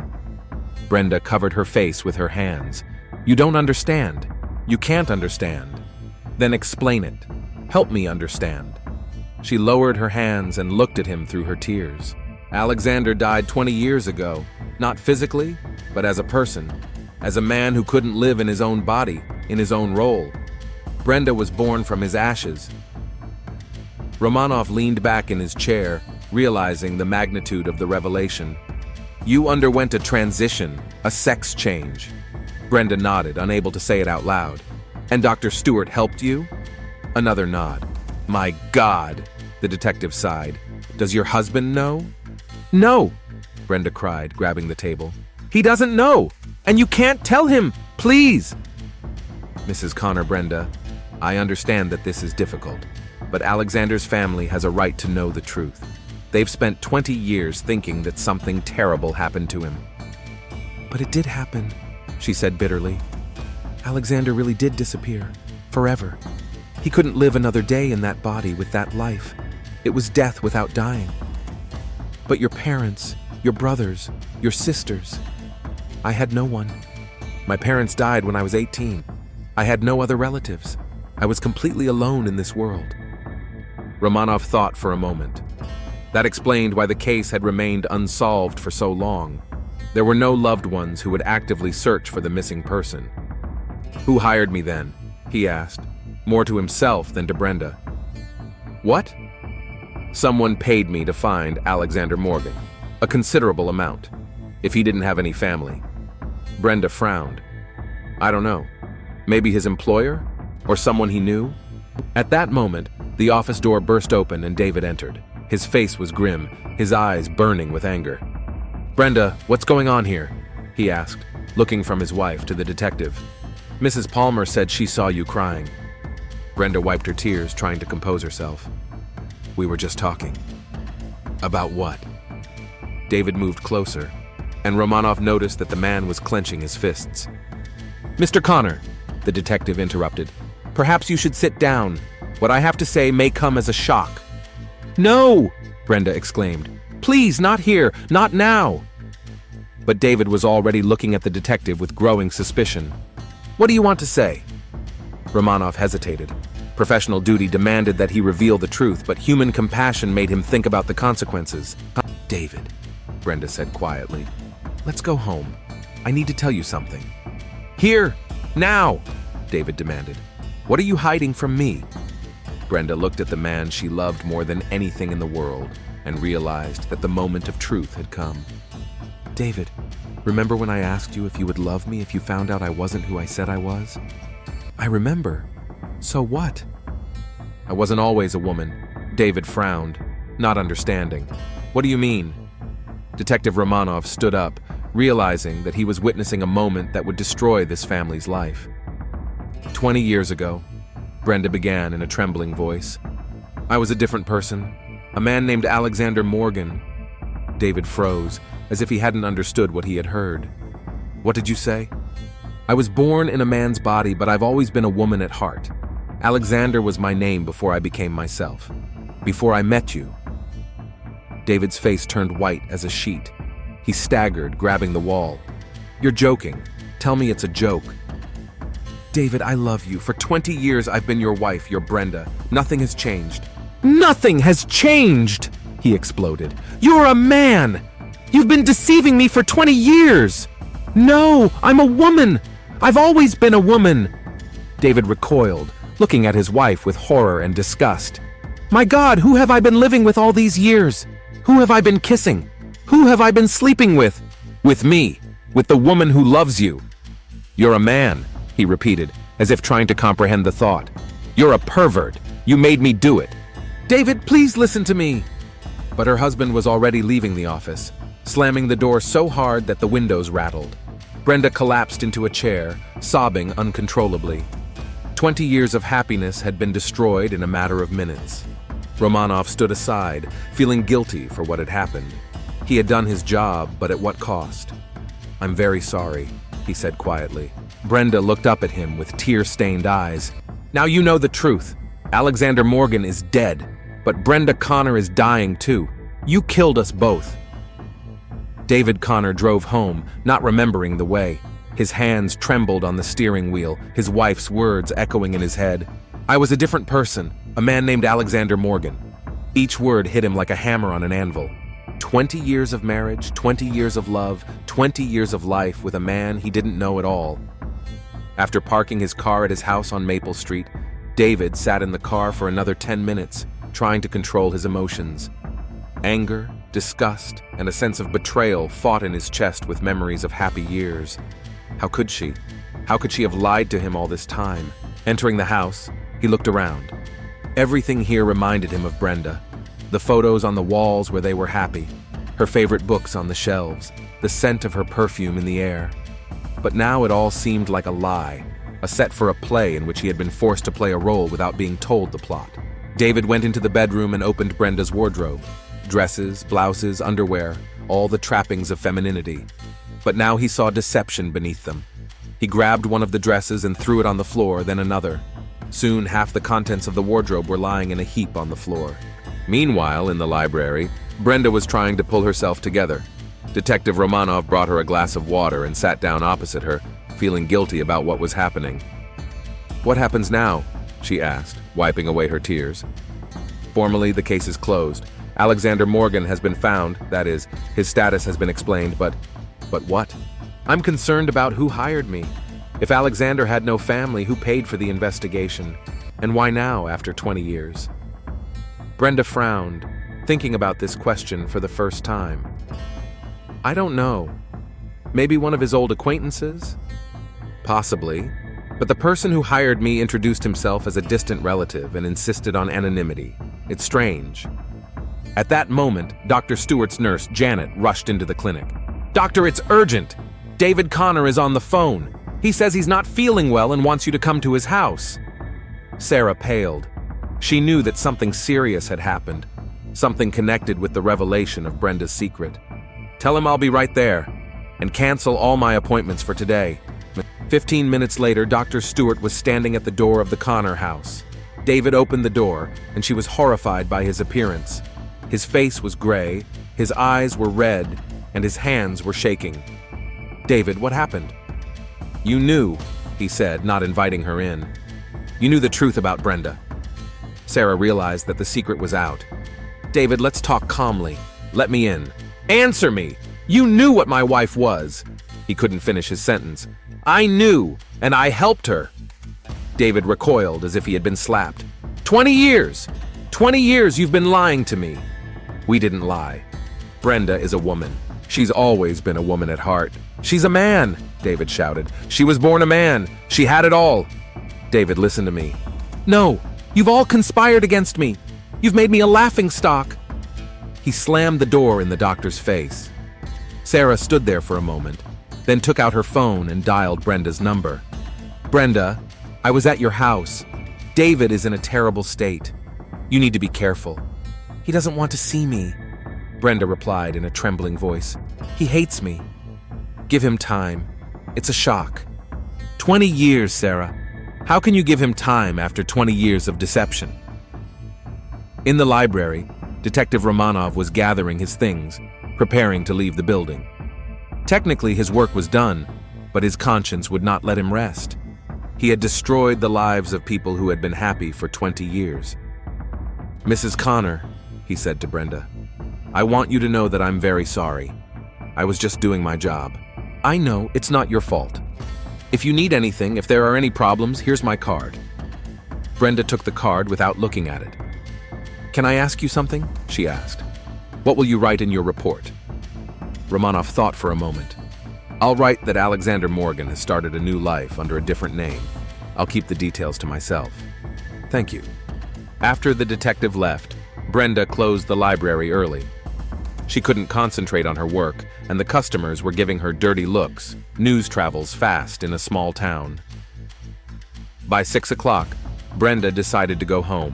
Brenda covered her face with her hands. "You don't understand. You can't understand." "Then explain it. Help me understand." She lowered her hands and looked at him through her tears. "Alexander died 20 years ago, not physically, but as a person, as a man who couldn't live in his own body, in his own role. Brenda was born from his ashes." Romanov leaned back in his chair, realizing the magnitude of the revelation. "You underwent a transition, a sex change." Brenda nodded, unable to say it out loud. "And Dr. Stewart helped you?" Another nod. "My God," the detective sighed. "Does your husband know?" "No," Brenda cried, grabbing the table. "He doesn't know, and you can't tell him, please." "Mrs. Connor, Brenda, I understand that this is difficult, but Alexander's family has a right to know the truth. They've spent 20 years thinking that something terrible happened to him." "But it did happen," she said bitterly. "Alexander really did disappear, forever. He couldn't live another day in that body with that life. It was death without dying. But your parents, your brothers, your sisters, I had no one. My parents died when I was 18. I had no other relatives. I was completely alone in this world." Romanov thought for a moment. That explained why the case had remained unsolved for so long. There were no loved ones who would actively search for the missing person. "Who hired me then?" he asked, more to himself than to Brenda. "What?" "Someone paid me to find Alexander Morgan. A considerable amount. If he didn't have any family." Brenda frowned. "I don't know. Maybe his employer? Or someone he knew?" At that moment, the office door burst open and David entered. His face was grim, his eyes burning with anger. "Brenda, what's going on here?" he asked, looking from his wife to the detective. "Mrs. Palmer said she saw you crying." Brenda wiped her tears, trying to compose herself. "We were just talking." "About what?" David moved closer, and Romanov noticed that the man was clenching his fists. "Mr. Connor," the detective interrupted, "perhaps you should sit down. What I have to say may come as a shock." "No!" Brenda exclaimed. "Please, not here, not now." But David was already looking at the detective with growing suspicion. "What do you want to say?" Romanov hesitated. Professional duty demanded that he reveal the truth, but human compassion made him think about the consequences. "David," Brenda said quietly, "let's go home. I need to tell you something." "Here! Now!" David demanded. "What are you hiding from me?" Brenda looked at the man she loved more than anything in the world and realized that the moment of truth had come. "David, remember when I asked you if you would love me if you found out I wasn't who I said I was?" "I remember. So what?" "I wasn't always a woman." David frowned, not understanding. "What do you mean?" Detective Romanov stood up, realizing that he was witnessing a moment that would destroy this family's life. 20 years ago, Brenda began in a trembling voice, "I was a different person, a man named Alexander Morgan." David froze, as if he hadn't understood what he had heard. "What did you say?" "I was born in a man's body, but I've always been a woman at heart. Alexander was my name before I became myself. Before I met you." David's face turned white as a sheet. He staggered, grabbing the wall. "You're joking. Tell me it's a joke." "David, I love you. For 20 years I've been your wife, your Brenda. Nothing has changed." "Nothing has changed!" he exploded. "You're a man! You've been deceiving me for 20 years! No, I'm a woman! I've always been a woman!" David recoiled, looking at his wife with horror and disgust. "My God, who have I been living with all these years? Who have I been kissing? Who have I been sleeping with?" "With me, with the woman who loves you." "You're a man," he repeated, as if trying to comprehend the thought. "You're a pervert. You made me do it." "David, please listen to me." But her husband was already leaving the office, slamming the door so hard that the windows rattled. Brenda collapsed into a chair, sobbing uncontrollably. 20 years of happiness had been destroyed in a matter of minutes. Romanov stood aside, feeling guilty for what had happened. He had done his job, but at what cost? "I'm very sorry," he said quietly. Brenda looked up at him with tear-stained eyes. "Now you know the truth. Alexander Morgan is dead, but Brenda Connor is dying too. You killed us both." David Connor drove home, not remembering the way. His hands trembled on the steering wheel, his wife's words echoing in his head. "I was a different person, a man named Alexander Morgan." Each word hit him like a hammer on an anvil. 20 years of marriage, 20 years of love, 20 years of life with a man he didn't know at all. After parking his car at his house on Maple Street, David sat in the car for another 10 minutes, trying to control his emotions. Anger, disgust, and a sense of betrayal fought in his chest with memories of happy years. How could she? How could she have lied to him all this time? Entering the house, he looked around. Everything here reminded him of Brenda. The photos on the walls where they were happy, her favorite books on the shelves, the scent of her perfume in the air. But now it all seemed like a lie, a set for a play in which he had been forced to play a role without being told the plot. David went into the bedroom and opened Brenda's wardrobe. Dresses, blouses, underwear, all the trappings of femininity. But now he saw deception beneath them. He grabbed one of the dresses and threw it on the floor, then another. Soon half the contents of the wardrobe were lying in a heap on the floor. Meanwhile, in the library, Brenda was trying to pull herself together. Detective Romanov brought her a glass of water and sat down opposite her, feeling guilty about what was happening. "What happens now?" she asked, wiping away her tears. "Formally, the case is closed. Alexander Morgan has been found, that is, his status has been explained, but what? I'm concerned about who hired me. If Alexander had no family, who paid for the investigation? And why now, after 20 years? Brenda frowned, thinking about this question for the first time. "I don't know. Maybe one of his old acquaintances? Possibly. But the person who hired me introduced himself as a distant relative and insisted on anonymity. It's strange." At that moment, Dr. Stewart's nurse, Janet, rushed into the clinic. "Doctor, it's urgent! David Connor is on the phone. He says he's not feeling well and wants you to come to his house." Sarah paled. She knew that something serious had happened, something connected with the revelation of Brenda's secret. "Tell him I'll be right there, and cancel all my appointments for today." 15 minutes later, Dr. Stewart was standing at the door of the Connor house. David opened the door, and she was horrified by his appearance. His face was gray, his eyes were red, and his hands were shaking. "David, what happened?" "You knew," he said, not inviting her in. "You knew the truth about Brenda. Sarah realized that the secret was out. David, let's talk calmly. Let me in. Answer me! You knew what my wife was. He couldn't finish his sentence. I knew, and I helped her. David recoiled as if he had been slapped. 20 years! 20 years you've been lying to me. We didn't lie. Brenda is a woman. She's always been a woman at heart. She's a man, David shouted. She was born a man. She had it all. David, listen to me. No, you've all conspired against me. You've made me a laughingstock. He slammed the door in the doctor's face. Sarah stood there for a moment, then took out her phone and dialed Brenda's number. Brenda, I was at your house. David is in a terrible state. You need to be careful. He doesn't want to see me. Brenda replied in a trembling voice. He hates me. Give him time. It's a shock. 20 years, Sarah. How can you give him time after 20 years of deception? In the library, Detective Romanov was gathering his things, preparing to leave the building. Technically, his work was done, but his conscience would not let him rest. He had destroyed the lives of people who had been happy for 20 years. Mrs. Connor, he said to Brenda, I want you to know that I'm very sorry. I was just doing my job. I know it's not your fault. If you need anything, if there are any problems, here's my card. Brenda took the card without looking at it. Can I ask you something? She asked. What will you write in your report? Romanov thought for a moment. I'll write that Alexander Morgan has started a new life under a different name. I'll keep the details to myself. Thank you. After the detective left, Brenda closed the library early. She couldn't concentrate on her work, and the customers were giving her dirty looks. News travels fast in a small town. By 6 o'clock, Brenda decided to go home.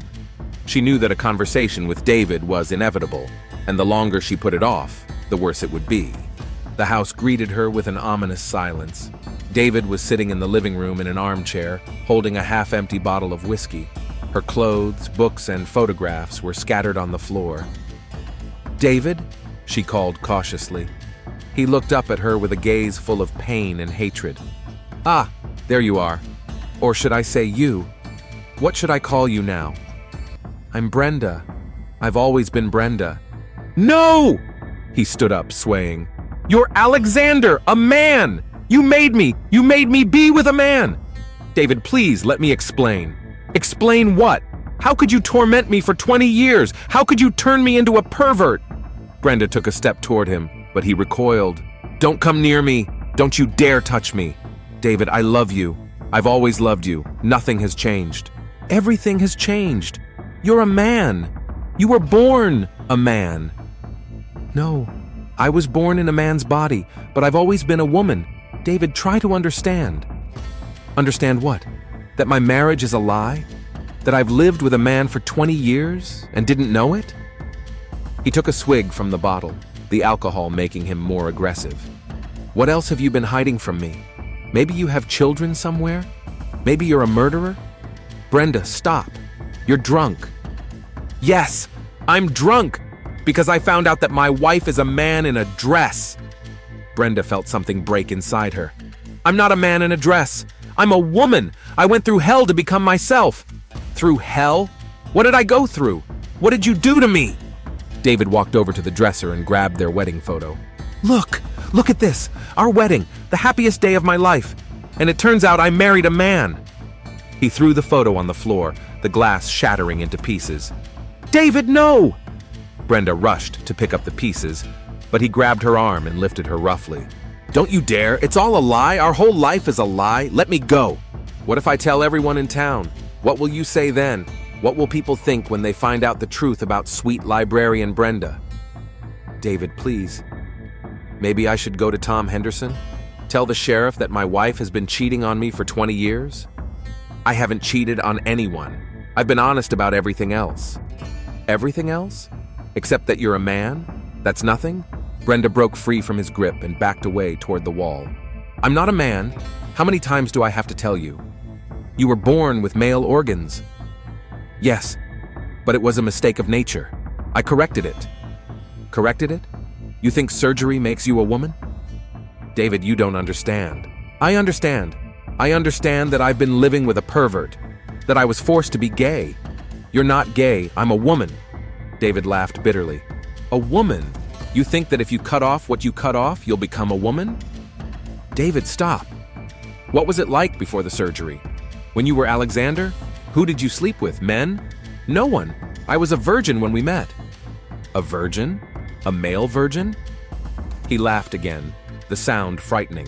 She knew that a conversation with David was inevitable, and the longer she put it off, the worse it would be. The house greeted her with an ominous silence. David was sitting in the living room in an armchair, holding a half-empty bottle of whiskey. Her clothes, books, and photographs were scattered on the floor. David? She called cautiously. He looked up at her with a gaze full of pain and hatred. Ah, there you are. Or should I say you? What should I call you now? I'm Brenda. I've always been Brenda. No! He stood up, swaying. You're Alexander, a man! You made me be with a man! David, please, let me explain. Explain what? How could you torment me for 20 years? How could you turn me into a pervert? Brenda took a step toward him, but he recoiled. Don't come near me. Don't you dare touch me. David, I love you. I've always loved you. Nothing has changed. Everything has changed. You're a man. You were born a man. No, I was born in a man's body, but I've always been a woman. David, try to understand. Understand what? That my marriage is a lie? That I've lived with a man for 20 years and didn't know it? He took a swig from the bottle, the alcohol making him more aggressive. What else have you been hiding from me? Maybe you have children somewhere? Maybe you're a murderer? Brenda, stop. You're drunk. Yes, I'm drunk because I found out that my wife is a man in a dress. Brenda felt something break inside her. I'm not a man in a dress. I'm a woman. I went through hell to become myself. Through hell? What did I go through? What did you do to me? David walked over to the dresser and grabbed their wedding photo. Look at this. Our wedding, the happiest day of my life. And it turns out I married a man. He threw the photo on the floor, the glass shattering into pieces. David, no! Brenda rushed to pick up the pieces, but he grabbed her arm and lifted her roughly. Don't you dare! It's all a lie! Our whole life is a lie! Let me go! What if I tell everyone in town? What will you say then? What will people think when they find out the truth about sweet librarian Brenda? David, please. Maybe I should go to Tom Henderson? Tell the sheriff that my wife has been cheating on me for 20 years? I haven't cheated on anyone. I've been honest about everything else. Everything else? Except that you're a man? That's nothing? Brenda broke free from his grip and backed away toward the wall. I'm not a man. How many times do I have to tell you? You were born with male organs. Yes, but it was a mistake of nature. I corrected it. Corrected it? You think surgery makes you a woman? David, you don't understand. I understand. I understand that I've been living with a pervert, that I was forced to be gay. You're not gay, I'm a woman. David laughed bitterly. A woman? You think that if you cut off what you cut off, you'll become a woman? David, stop. What was it like before the surgery? When you were Alexander? Who did you sleep with, men? No one. I was a virgin when we met. A virgin? A male virgin? He laughed again, the sound frightening.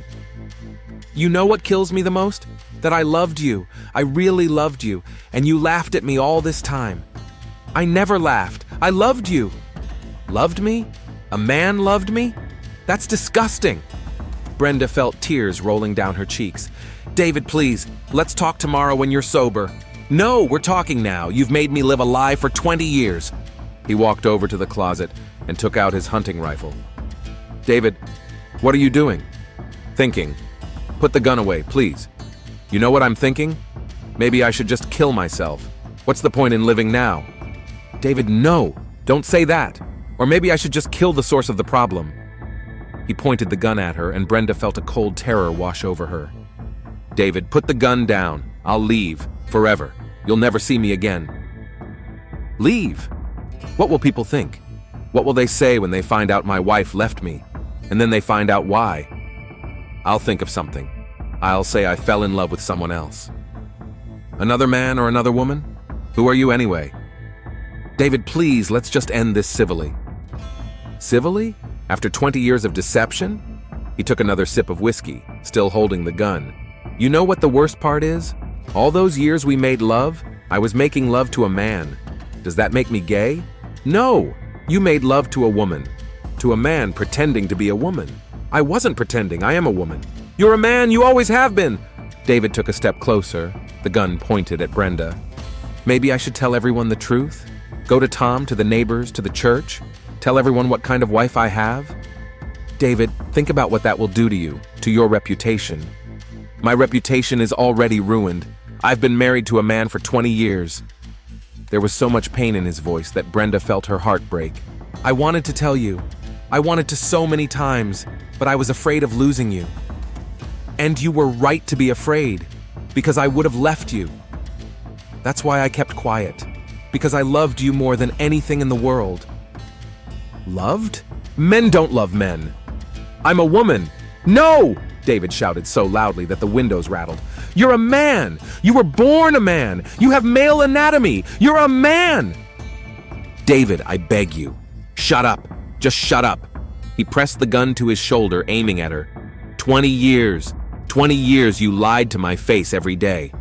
You know what kills me the most? That I loved you. I really loved you, and you laughed at me all this time. I never laughed. I loved you. Loved me? A man loved me? That's disgusting. Brenda felt tears rolling down her cheeks. David, please, let's talk tomorrow when you're sober. No, we're talking now. You've made me live a lie for 20 years. He walked over to the closet and took out his hunting rifle. David, what are you doing? Thinking. Put the gun away, please. You know what I'm thinking? Maybe I should just kill myself. What's the point in living now? David, no, don't say that. Or maybe I should just kill the source of the problem. He pointed the gun at her, and Brenda felt a cold terror wash over her. David, put the gun down. I'll leave. Forever. You'll never see me again. Leave? What will people think? What will they say when they find out my wife left me? And then they find out why? I'll think of something. I'll say I fell in love with someone else. Another man or another woman? Who are you anyway? David, please, let's just end this civilly. Civilly? After 20 years of deception? He took another sip of whiskey, still holding the gun. You know what the worst part is? All those years we made love, I was making love to a man. Does that make me gay? No! You made love to a woman. To a man pretending to be a woman. I wasn't pretending, I am a woman. You're a man, you always have been! David took a step closer, the gun pointed at Brenda. Maybe I should tell everyone the truth? Go to Tom, to the neighbors, to the church? Tell everyone what kind of wife I have? David, think about what that will do to you, to your reputation. My reputation is already ruined. I've been married to a man for 20 years. There was so much pain in his voice that Brenda felt her heart break. I wanted to tell you. I wanted to so many times, but I was afraid of losing you. And you were right to be afraid, because I would have left you. That's why I kept quiet, because I loved you more than anything in the world. Loved? Men don't love men. I'm a woman. No! David shouted so loudly that the windows rattled. You're a man! You were born a man! You have male anatomy! You're a man! David, I beg you. Shut up. Just shut up. He pressed the gun to his shoulder, aiming at her. 20 years. 20 years you lied to my face every day.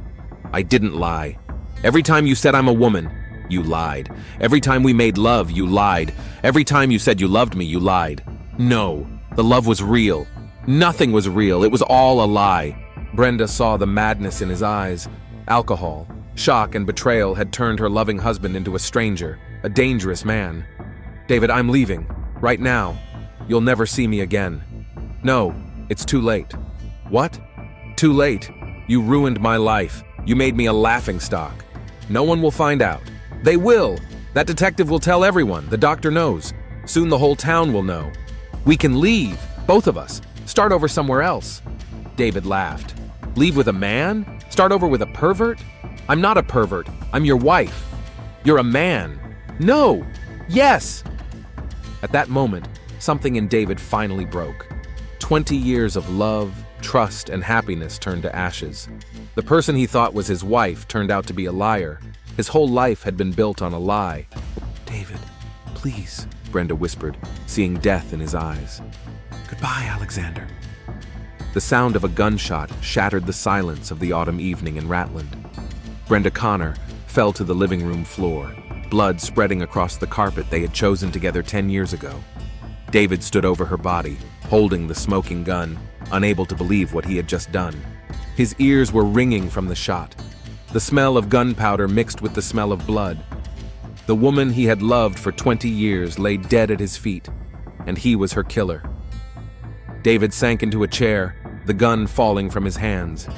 I didn't lie. Every time you said I'm a woman, you lied. Every time we made love, you lied. Every time you said you loved me, you lied. No, the love was real. Nothing was real. It was all a lie. Brenda saw the madness in his eyes. Alcohol, shock, and betrayal had turned her loving husband into a stranger, a dangerous man. David, I'm leaving. Right now. You'll never see me again. No, it's too late. What? Too late. You ruined my life. You made me a laughingstock. No one will find out. They will. That detective will tell everyone. The doctor knows. Soon the whole town will know. We can leave, both of us. Start over somewhere else. David laughed. Leave with a man? Start over with a pervert? I'm not a pervert. I'm your wife. You're a man. No. Yes. At that moment, something in David finally broke. 20 years of love, trust, and happiness turned to ashes. The person he thought was his wife turned out to be a liar. His whole life had been built on a lie. David, please, Brenda whispered, seeing death in his eyes. Goodbye, Alexander. The sound of a gunshot shattered the silence of the autumn evening in Ratland. Brenda Connor fell to the living room floor, blood spreading across the carpet they had chosen together 10 years ago. David stood over her body, holding the smoking gun, unable to believe what he had just done. His ears were ringing from the shot. The smell of gunpowder mixed with the smell of blood. The woman he had loved for 20 years lay dead at his feet, and he was her killer. David sank into a chair, the gun falling from his hands.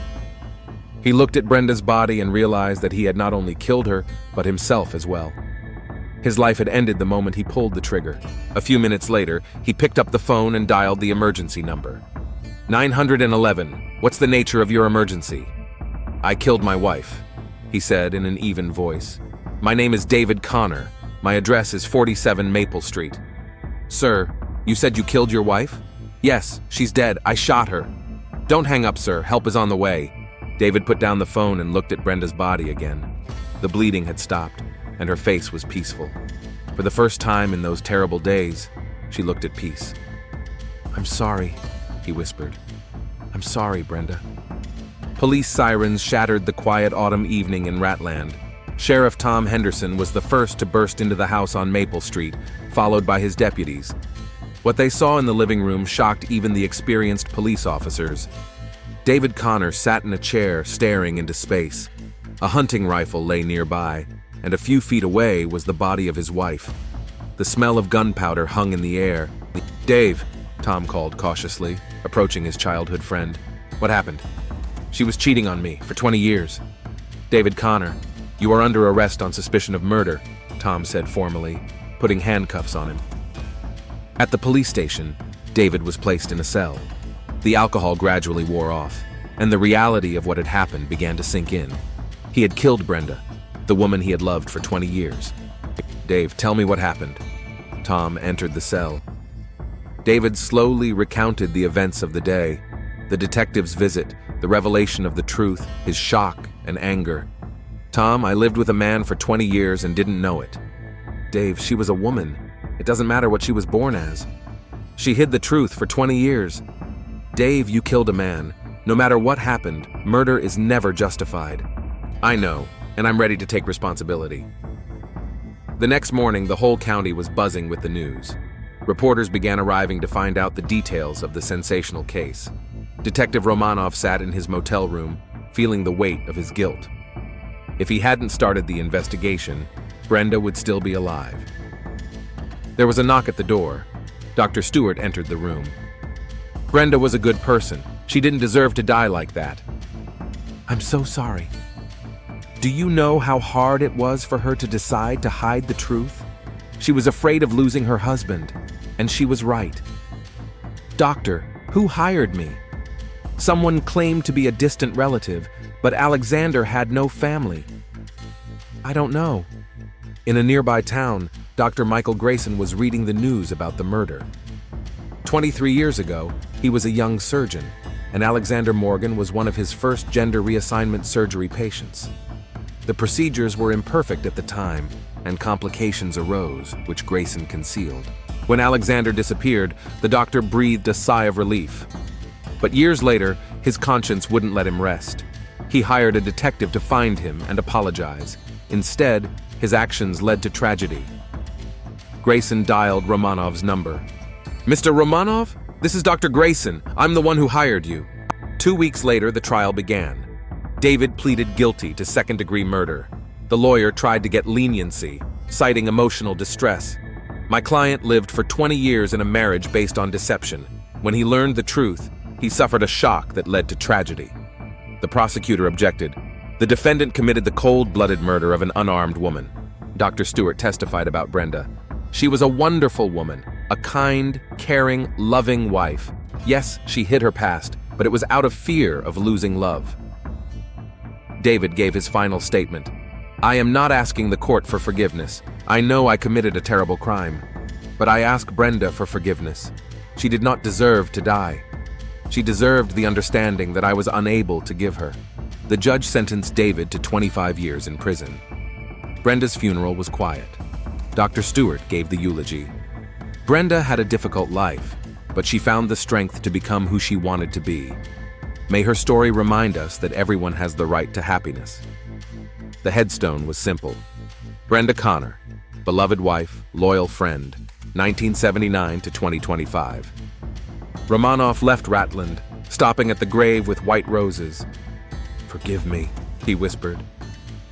He looked at Brenda's body and realized that he had not only killed her, but himself as well. His life had ended the moment he pulled the trigger. A few minutes later, he picked up the phone and dialed the emergency number. 911, what's the nature of your emergency? I killed my wife, he said in an even voice. My name is David Connor. My address is 47 Maple Street. Sir, you said you killed your wife? Yes, she's dead. I shot her. Don't hang up, sir. Help is on the way. David put down the phone and looked at Brenda's body again. The bleeding had stopped, and her face was peaceful. For the first time in those terrible days, she looked at peace. I'm sorry, he whispered. I'm sorry, Brenda. Police sirens shattered the quiet autumn evening in Ratland. Sheriff Tom Henderson was the first to burst into the house on Maple Street, followed by his deputies. What they saw in the living room shocked even the experienced police officers. David Connor sat in a chair, staring into space. A hunting rifle lay nearby, and a few feet away was the body of his wife. The smell of gunpowder hung in the air. Dave, Tom called cautiously, approaching his childhood friend. What happened? She was cheating on me for 20 years. David Connor, you are under arrest on suspicion of murder, Tom said formally, putting handcuffs on him. At the police station, David was placed in a cell. The alcohol gradually wore off, and the reality of what had happened began to sink in. He had killed Brenda, the woman he had loved for 20 years. Dave, tell me what happened. Tom entered the cell. David slowly recounted the events of the day, the detective's visit, the revelation of the truth, his shock and anger. Tom, I lived with a man for 20 years and didn't know it. Dave, she was a woman. It doesn't matter what she was born as. She hid the truth for 20 years. Dave, you killed a man. No matter what happened, murder is never justified. I know, and I'm ready to take responsibility. The next morning, the whole county was buzzing with the news. Reporters began arriving to find out the details of the sensational case. Detective Romanov sat in his motel room, feeling the weight of his guilt. If he hadn't started the investigation, Brenda would still be alive. There was a knock at the door. Dr. Stewart entered the room. Brenda was a good person. She didn't deserve to die like that. I'm so sorry. Do you know how hard it was for her to decide to hide the truth? She was afraid of losing her husband, and she was right. Doctor, who hired me? Someone claimed to be a distant relative, but Alexander had no family. I don't know. In a nearby town, Dr. Michael Grayson was reading the news about the murder. 23 years ago, he was a young surgeon, and Alexander Morgan was one of his first gender reassignment surgery patients. The procedures were imperfect at the time, and complications arose, which Grayson concealed. When Alexander disappeared, the doctor breathed a sigh of relief. But years later, his conscience wouldn't let him rest. He hired a detective to find him and apologize. Instead, his actions led to tragedy. Grayson dialed Romanov's number. Mr. Romanov? This is Dr. Grayson. I'm the one who hired you. 2 weeks later, the trial began. David pleaded guilty to second-degree murder. The lawyer tried to get leniency, citing emotional distress. My client lived for 20 years in a marriage based on deception. When he learned the truth, he suffered a shock that led to tragedy. The prosecutor objected. The defendant committed the cold-blooded murder of an unarmed woman. Dr. Stewart testified about Brenda. She was a wonderful woman, a kind, caring, loving wife. Yes, she hid her past, but it was out of fear of losing love. David gave his final statement. I am not asking the court for forgiveness. I know I committed a terrible crime. But I ask Brenda for forgiveness. She did not deserve to die. She deserved the understanding that I was unable to give her. The judge sentenced David to 25 years in prison. Brenda's funeral was quiet. Dr. Stewart gave the eulogy. Brenda had a difficult life, but she found the strength to become who she wanted to be. May her story remind us that everyone has the right to happiness. The headstone was simple. Brenda Connor, beloved wife, loyal friend, 1979 to 2025. Romanov left Ratland, stopping at the grave with white roses. Forgive me, he whispered.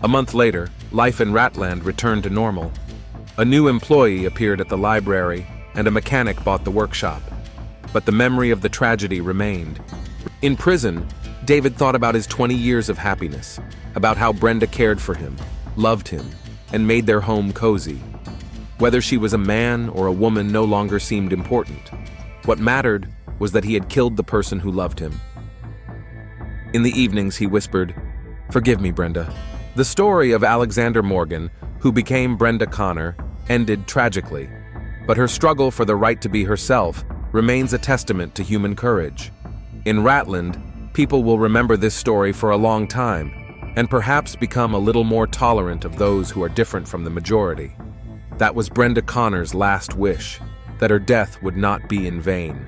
A month later, life in Ratland returned to normal. A new employee appeared at the library, and a mechanic bought the workshop. But the memory of the tragedy remained. In prison, David thought about his 20 years of happiness, about how Brenda cared for him, loved him, and made their home cozy. Whether she was a man or a woman no longer seemed important. What mattered was that he had killed the person who loved him. In the evenings, he whispered, "Forgive me, Brenda." The story of Alexander Morgan who became Brenda Connor, ended tragically. But her struggle for the right to be herself remains a testament to human courage. In Ratland, people will remember this story for a long time, and perhaps become a little more tolerant of those who are different from the majority. That was Brenda Connor's last wish, that her death would not be in vain.